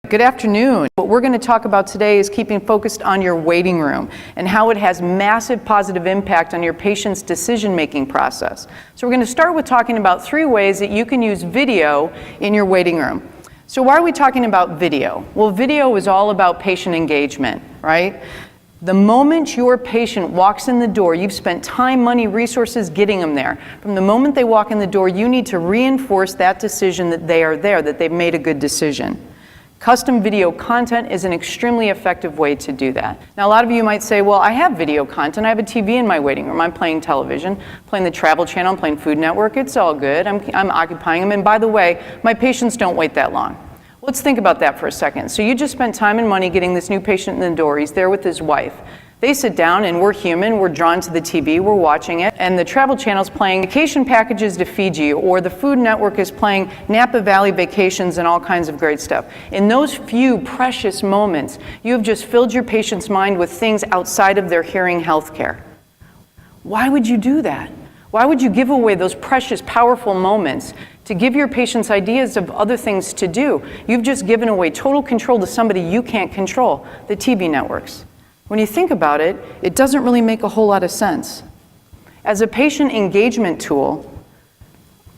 Good afternoon. What we're going to talk about today is keeping focused on your waiting room and how it has massive positive impact on your patient's decision-making process. So we're going to start with talking about 3 ways that you can use video in your waiting room. So why are we talking about video? Well, video is all about patient engagement, right? The moment your patient walks in the door, you've spent time, money, resources getting them there. From the moment they walk in the door, you need to reinforce that decision that they are there, that they've made a good decision. Custom video content is an extremely effective way to do that. Now, a lot of you might say, well, I have video content. I have a TV in my waiting room. I'm playing television, playing the Travel Channel, I'm playing Food Network. It's all good. I'm occupying them. And by the way, my patients don't wait that long. Let's think about that for a second. So you just spent time and money getting this new patient in the door. He's there with his wife. They sit down, and we're human, we're drawn to the TV, we're watching it, and the Travel Channel's playing vacation packages to Fiji, or the Food Network is playing Napa Valley vacations and all kinds of great stuff. In those few precious moments, you have just filled your patient's mind with things outside of their hearing health care. Why would you do that? Why would you give away those precious, powerful moments to give your patients ideas of other things to do? You've just given away total control to somebody you can't control, the TV networks. When you think about it, it doesn't really make a whole lot of sense. As a patient engagement tool,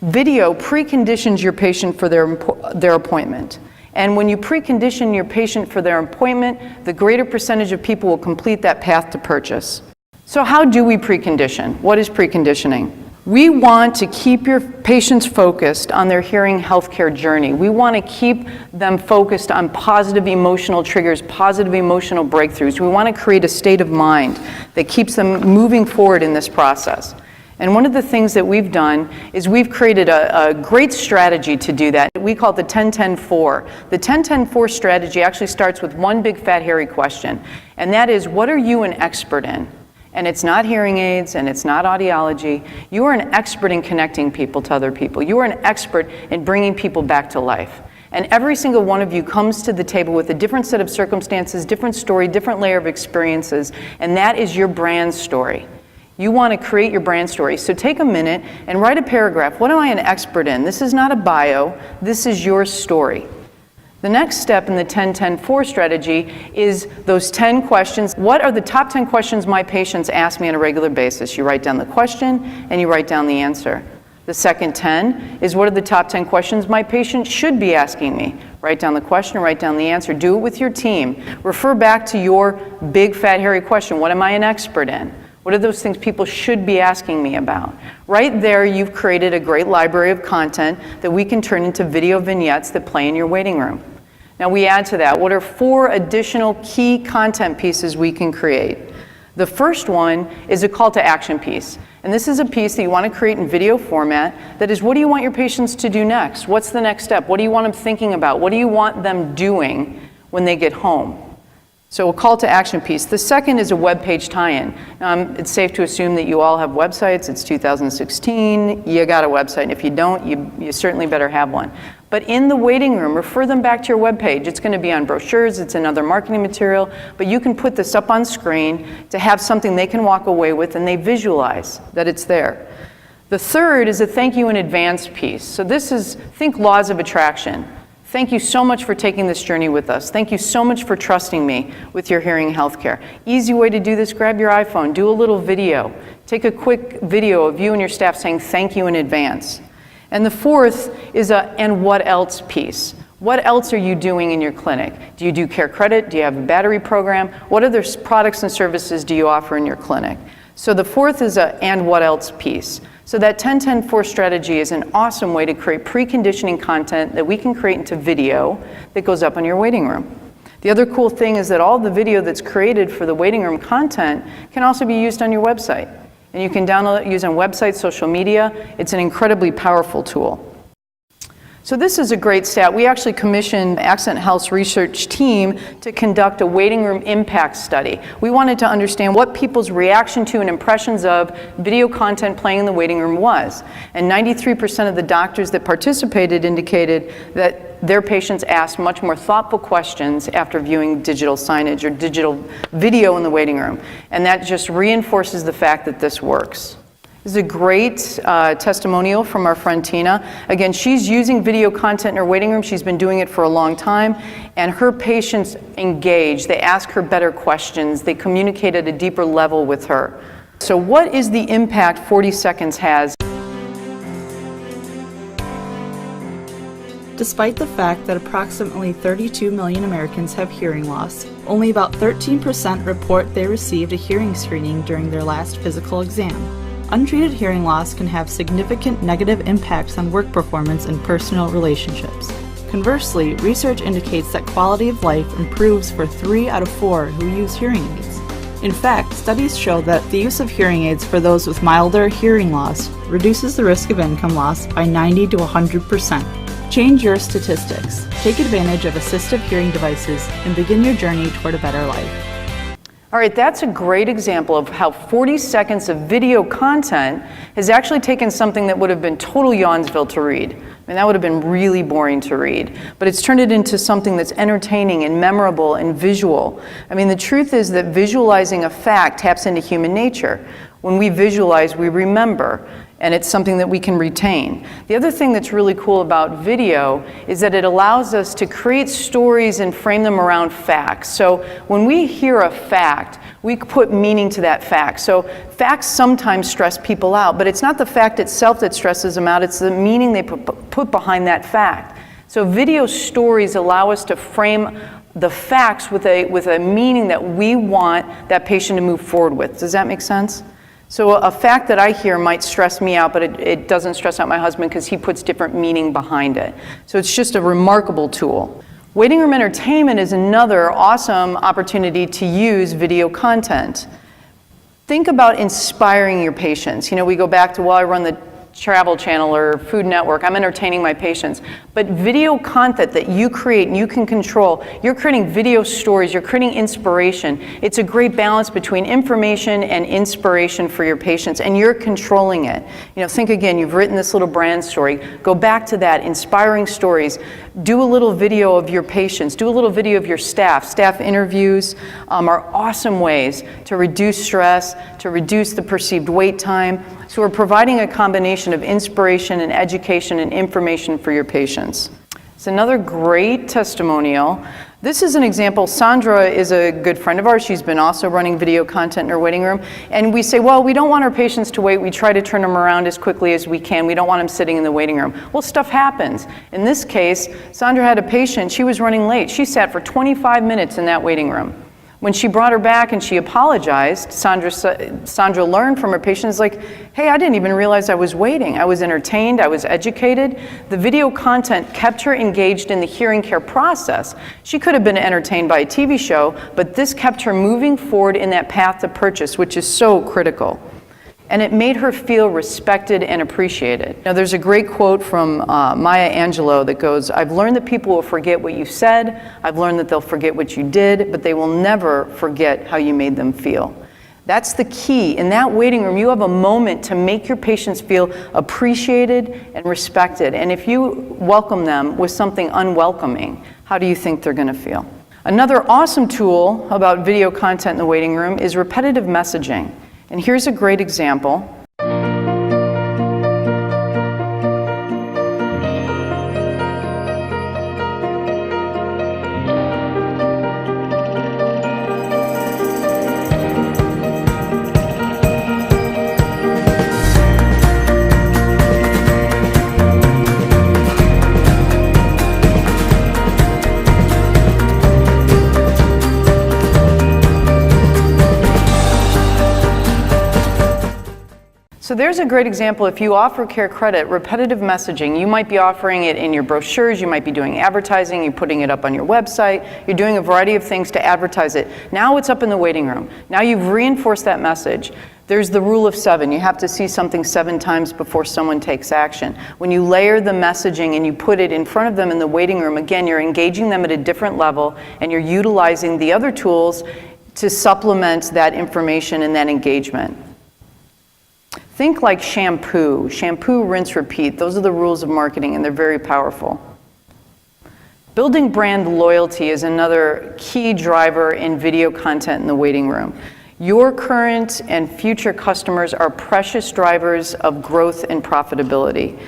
video preconditions your patient for their appointment. And when you precondition your patient for their appointment, the greater percentage of people will complete that path to purchase. So how do we precondition? What is preconditioning? We want to keep your patients focused on their hearing healthcare journey. We want to keep them focused on positive emotional triggers, positive emotional breakthroughs. We want to create a state of mind that keeps them moving forward in this process. And one of the things that we've done is we've created a great strategy to do that. We call it the 10-10-4. The 10-10-4 strategy actually starts with one big fat hairy question, and that is, what are you an expert in? And it's not hearing aids, and it's not audiology. You are an expert in connecting people to other people. You are an expert in bringing people back to life. And every single one of you comes to the table with a different set of circumstances, different story, different layer of experiences, and that is your brand story. You want to create your brand story. So take a minute and write a paragraph. What am I an expert in? This is not a bio. This is your story. The next step in the 10-10-4 strategy is those 10 questions. What are the top 10 questions my patients ask me on a regular basis? You write down the question and you write down the answer. The second 10 is, what are the top 10 questions my patient should be asking me? Write down the question, write down the answer. Do it with your team. Refer back to your big fat hairy question. What am I an expert in? What are those things people should be asking me about? Right there, you've created a great library of content that we can turn into video vignettes that play in your waiting room. Now we add to that, what are 4 additional key content pieces we can create? The first one is a call to action piece. And this is a piece that you want to create in video format that is, what do you want your patients to do next? What's the next step? What do you want them thinking about? What do you want them doing when they get home? So a call to action piece. The second is a web page tie-in. It's safe to assume that you all have websites. It's 2016. You got a website. And if you don't, you certainly better have one. But in the waiting room, refer them back to your web page. It's going to be on brochures. It's another marketing material. But you can put this up on screen to have something they can walk away with and they visualize that it's there. The third is a thank you in advance piece. So this is, think laws of attraction. Thank you so much for taking this journey with us. Thank you so much for trusting me with your hearing healthcare. Easy way to do this, grab your iPhone, do a little video. Take a quick video of you and your staff saying thank you in advance. And the fourth is a and what else piece. What else are you doing in your clinic? Do you do care credit? Do you have a battery program? What other products and services do you offer in your clinic? So the fourth is a and what else piece. So that 10-10-4 strategy is an awesome way to create preconditioning content that we can create into video that goes up on your waiting room. The other cool thing is that all the video that's created for the waiting room content can also be used on your website. And you can download it, use it on websites, social media. It's an incredibly powerful tool. So this is a great stat. We actually commissioned Accent Health's research team to conduct a waiting room impact study. We wanted to understand what people's reaction to and impressions of video content playing in the waiting room was. And 93% of the doctors that participated indicated that their patients asked much more thoughtful questions after viewing digital signage or digital video in the waiting room. And that just reinforces the fact that this works. This is a great testimonial from our friend Tina. Again, she's using video content in her waiting room. She's been doing it for a long time, and her patients engage. They ask her better questions. They communicate at a deeper level with her. So what is the impact 40 seconds has? Despite the fact that approximately 32 million Americans have hearing loss, only about 13% report they received a hearing screening during their last physical exam. Untreated hearing loss can have significant negative impacts on work performance and personal relationships. Conversely, research indicates that quality of life improves for 3 out of 4 who use hearing aids. In fact, studies show that the use of hearing aids for those with milder hearing loss reduces the risk of income loss by 90 to 100%. Change your statistics. Take advantage of assistive hearing devices and begin your journey toward a better life. All right, that's a great example of how 40 seconds of video content has actually taken something that would have been total Yawnsville to read. I mean, that would have been really boring to read. But it's turned it into something that's entertaining and memorable and visual. I mean, the truth is that visualizing a fact taps into human nature. When we visualize, we remember, and it's something that we can retain. The other thing that's really cool about video is that it allows us to create stories and frame them around facts. So when we hear a fact, we put meaning to that fact. So facts sometimes stress people out, but it's not the fact itself that stresses them out, it's the meaning they put behind that fact. So video stories allow us to frame the facts with a meaning that we want that patient to move forward with. Does that make sense? So a fact that I hear might stress me out, but it doesn't stress out my husband because he puts different meaning behind it. So it's just a remarkable tool. Waiting room entertainment is another awesome opportunity to use video content. Think about inspiring your patients. You know, we go back to, well, I run the Travel Channel or Food Network, I'm entertaining my patients. But video content that you create and you can control, you're creating video stories, you're creating inspiration. It's a great balance between information and inspiration for your patients, and you're controlling it. You know, think again, you've written this little brand story. Go back to that, inspiring stories. Do a little video of your patients, do a little video of your staff. Staff interviews are awesome ways to reduce stress, to reduce the perceived wait time. So we're providing a combination of inspiration and education and information for your patients. It's another great testimonial. This is an example. Sandra is a good friend of ours. She's been also running video content in her waiting room. And we say, well, we don't want our patients to wait. We try to turn them around as quickly as we can. We don't want them sitting in the waiting room. Well, stuff happens. In this case, Sandra had a patient. She was running late. She sat for 25 minutes in that waiting room. When she brought her back and she apologized, Sandra learned from her patients, like, hey, I didn't even realize I was waiting. I was entertained, I was educated. The video content kept her engaged in the hearing care process. She could have been entertained by a TV show, but this kept her moving forward in that path to purchase, which is so critical. And it made her feel respected and appreciated. Now, there's a great quote from Maya Angelou that goes, I've learned that people will forget what you said, I've learned that they'll forget what you did, but they will never forget how you made them feel. That's the key. In that waiting room, you have a moment to make your patients feel appreciated and respected. And if you welcome them with something unwelcoming, how do you think they're gonna feel? Another awesome tool about video content in the waiting room is repetitive messaging. And here's a great example. So there's a great example. If you offer Care Credit, repetitive messaging, you might be offering it in your brochures, you might be doing advertising, you're putting it up on your website, you're doing a variety of things to advertise it. Now it's up in the waiting room. Now you've reinforced that message. There's the rule of 7. You have to see something 7 times before someone takes action. When you layer the messaging and you put it in front of them in the waiting room, again, you're engaging them at a different level and you're utilizing the other tools to supplement that information and that engagement. Think like shampoo. Shampoo, rinse, repeat. Those are the rules of marketing, and they're very powerful. Building brand loyalty is another key driver in video content in the waiting room. Your current and future customers are precious drivers of growth and profitability.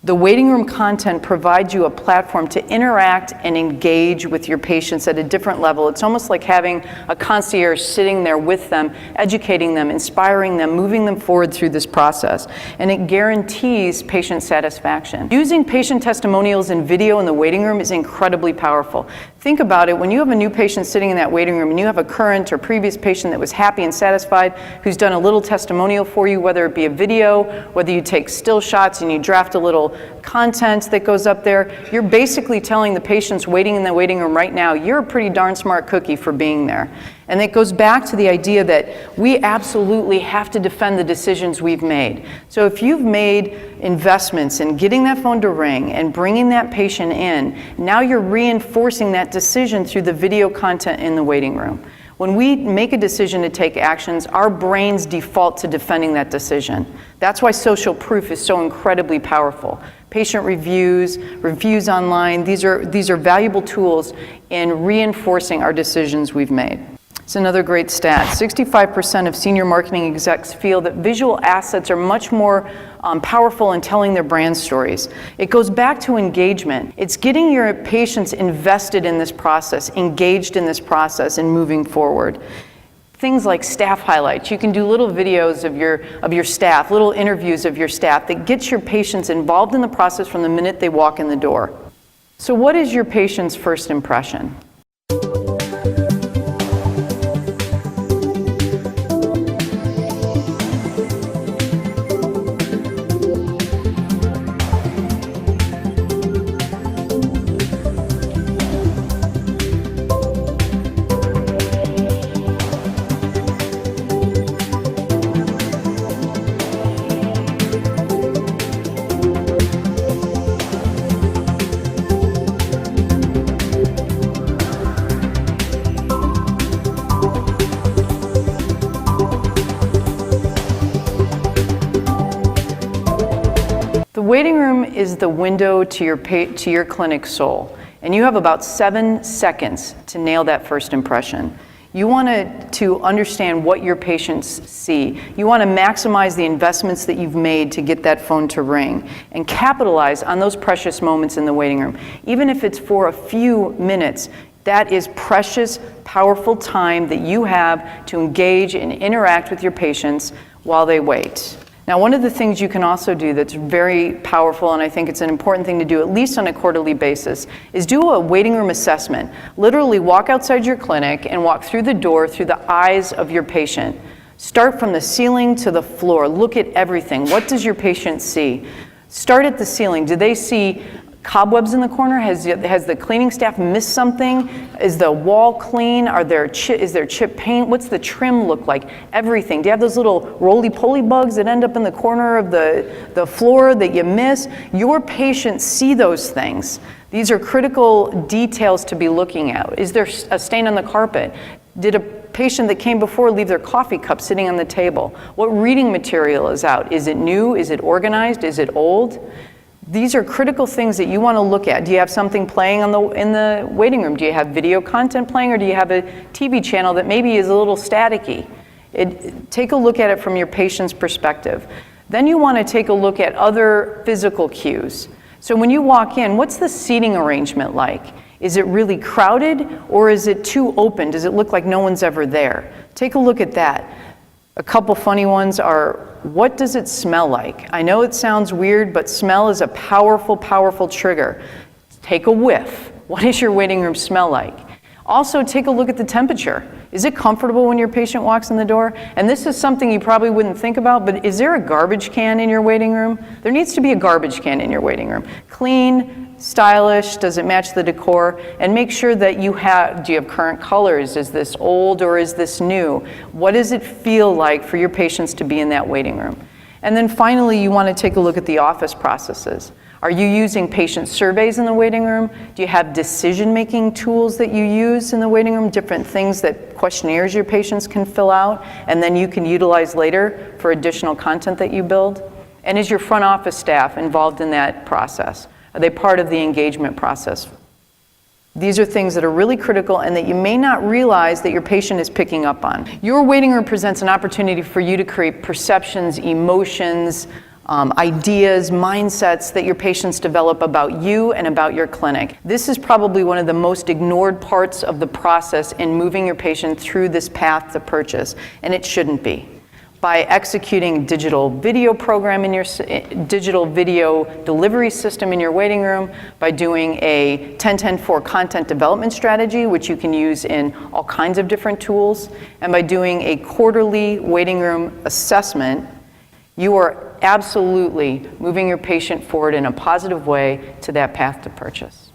The waiting room content provides you a platform to interact and engage with your patients at a different level. It's almost like having a concierge sitting there with them, educating them, inspiring them, moving them forward through this process. And it guarantees patient satisfaction. Using patient testimonials and video in the waiting room is incredibly powerful. Think about it, when you have a new patient sitting in that waiting room and you have a current or previous patient that was happy and satisfied, who's done a little testimonial for you, whether it be a video, whether you take still shots and you draft a little content that goes up there, you're basically telling the patients waiting in the waiting room right now, you're a pretty darn smart cookie for being there. And it goes back to the idea that we absolutely have to defend the decisions we've made. So if you've made investments in getting that phone to ring and bringing that patient in, now you're reinforcing that decision through the video content in the waiting room. When we make a decision to take actions, our brains default to defending that decision. That's why social proof is so incredibly powerful. Patient reviews, reviews online, these are valuable tools in reinforcing our decisions we've made. It's another great stat. 65% of senior marketing execs feel that visual assets are much more powerful in telling their brand stories. It goes back to engagement. It's getting your patients invested in this process, engaged in this process, and moving forward. Things like staff highlights. You can do little videos of your staff, little interviews of your staff that gets your patients involved in the process from the minute they walk in the door. So what is your patient's first impression? The waiting room is the window to your clinic soul, and you have about 7 seconds to nail that first impression. You want to understand what your patients see. You want to maximize the investments that you've made to get that phone to ring and capitalize on those precious moments in the waiting room. Even if it's for a few minutes, that is precious, powerful time that you have to engage and interact with your patients while they wait. Now, one of the things you can also do that's very powerful, and I think it's an important thing to do at least on a quarterly basis, is do a waiting room assessment. Literally walk outside your clinic and walk through the door through the eyes of your patient. Start from the ceiling to the floor. Look at everything. What does your patient see? Start at the ceiling. Do they see cobwebs in the corner? Has the cleaning staff missed something? Is the wall clean? Is there chip paint? What's the trim look like? Everything. Do you have those little roly-poly bugs that end up in the corner of the floor that you miss? Your patients see those things. These are critical details to be looking at. Is there a stain on the carpet? Did a patient that came before leave their coffee cup sitting on the table? What reading material is out? Is it new? Is it organized? Is it old? These are critical things that you want to look at. Do you have something playing in the waiting room? Do you have video content playing, or do you have a TV channel that maybe is a little staticky? Take a look at it from your patient's perspective. Then you want to take a look at other physical cues. So when you walk in, what's the seating arrangement like? Is it really crowded, or is it too open? Does it look like no one's ever there? Take a look at that. A couple funny ones are, what does it smell like? I know it sounds weird, but smell is a powerful, powerful trigger. Take a whiff. What does your waiting room smell like? Also, take a look at the temperature. Is it comfortable when your patient walks in the door? And this is something you probably wouldn't think about, but is there a garbage can in your waiting room? There needs to be a garbage can in your waiting room. Clean, stylish, does it match the decor? And make sure that do you have current colors? Is this old or is this new? What does it feel like for your patients to be in that waiting room? And then finally, you want to take a look at the office processes. Are you using patient surveys in the waiting room? Do you have decision-making tools that you use in the waiting room, different things questionnaires your patients can fill out, and then you can utilize later for additional content that you build? And is your front office staff involved in that process? Are they part of the engagement process? These are things that are really critical and that you may not realize that your patient is picking up on. Your waiting room presents an opportunity for you to create perceptions, emotions, ideas, mindsets that your patients develop about you and about your clinic. This is probably one of the most ignored parts of the process in moving your patient through this path to purchase, and it shouldn't be. By executing digital video program in your digital video delivery system in your waiting room, by doing a 10-10-4 content development strategy, which you can use in all kinds of different tools, and by doing a quarterly waiting room assessment, you are absolutely moving your patient forward in a positive way to that path to purchase.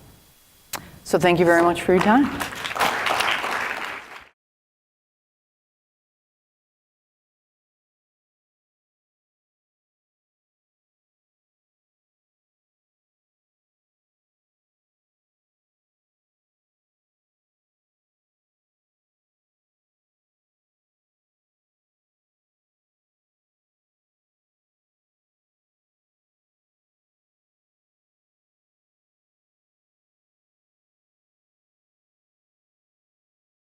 So thank you very much for your time.